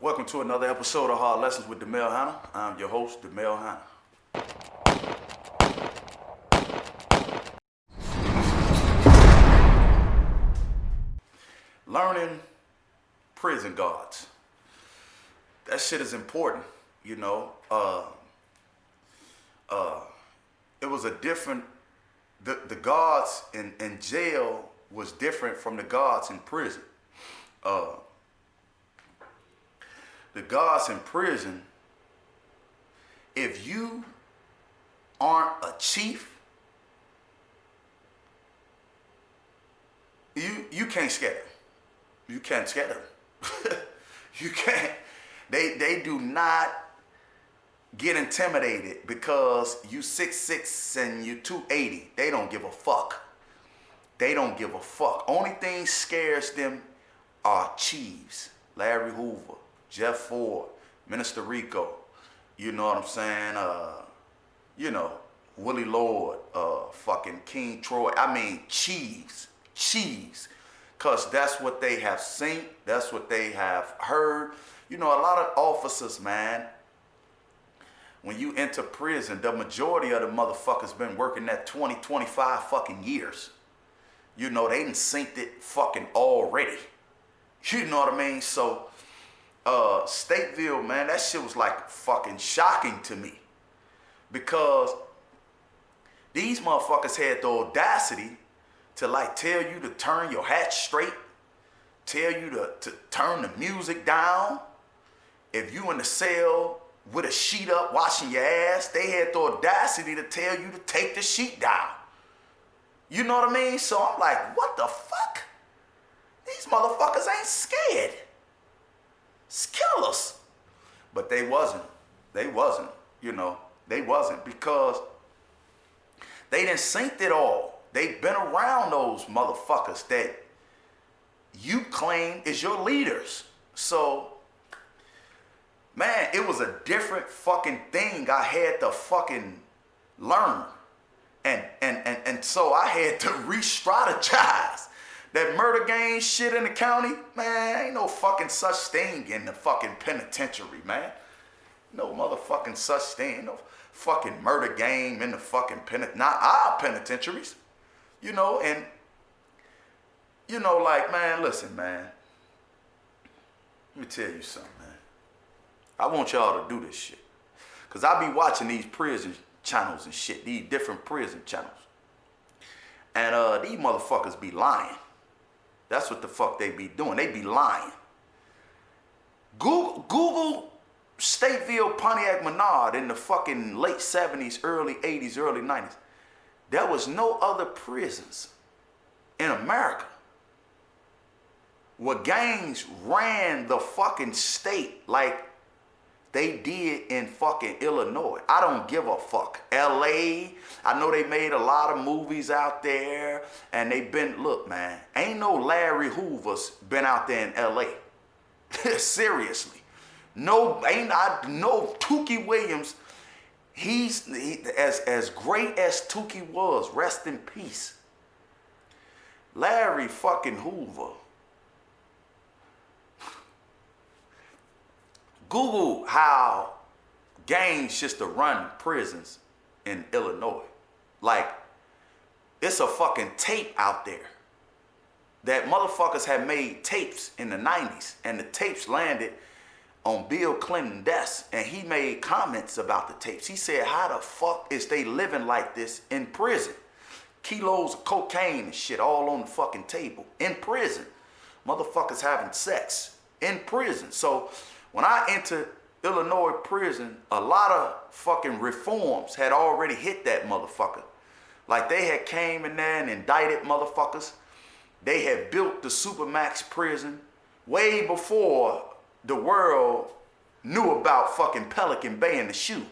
Welcome to another episode of Hard Lessons with Demel Hannah. I'm your host, Demel Hannah. Learning prison guards. That shit is important, you know. It was a different, the guards in jail was different from the guards in prison. The guards in prison, if you aren't a chief, you can't scare them. You can't scare them. You can't. They do not get intimidated because you 6'6" and you 280. They don't give a fuck. They don't give a fuck. Only thing scares them are chiefs. Larry Hoover, Jeff Ford, Minister Rico, you know what I'm saying? Willie Lord, fucking King Troy. I mean, chiefs. Because that's what they have seen. That's what they have heard. You know, a lot of officers, man, when you enter prison, the majority of the motherfuckers been working that 20, 25 fucking years. You know, they done synced it fucking already. You know what I mean? So, Stateville, man, that shit was like fucking shocking to me. Because these motherfuckers had the audacity to like tell you to turn your hat straight, tell you to turn the music down. If you in the cell with a sheet up washing your ass, they had the audacity to tell you to take the sheet down. You know what I mean? So I'm like, what the fuck? These motherfuckers ain't scared. It's killers. But they wasn't, you know. They wasn't because they done synced it all. They've been around those motherfuckers that you claim is your leaders. So, man, it was a different fucking thing I had to fucking learn. And so I had to re-strategize. That murder gang shit in the county, man, ain't no fucking such thing in the fucking penitentiary, man. No motherfucking such thing. No fucking murder gang in the fucking not our penitentiaries. You know, and, you know, like, man, listen, man. Let me tell you something, man. I want y'all to do this shit. Because I be watching these prison channels and shit, these different prison channels. And these motherfuckers be lying. That's what the fuck they be doing. They be lying. Google Stateville, Pontiac, Menard in the fucking late 70s, early 80s, early 90s. There was no other prisons in America where gangs ran the fucking state like they did in fucking Illinois. I don't give a fuck. LA, I know they made a lot of movies out there and they been, look, man, ain't no Larry Hoovers been out there in LA. Seriously. No Tookie Williams. He's as great as Tookie was, rest in peace. Larry fucking Hoover. Google how gangs used to run prisons in Illinois. Like, it's a fucking tape out there that motherfuckers had made tapes in the 90s, and the tapes landed on Bill Clinton's desk, and he made comments about the tapes. He said, how the fuck is they living like this in prison? Kilos of cocaine and shit all on the fucking table. In prison. Motherfuckers having sex. In prison. So, when I entered Illinois prison, a lot of fucking reforms had already hit that motherfucker. Like, they had came in there and indicted motherfuckers. They had built the Supermax prison way before the world knew about fucking Pelican Bay and the shoe.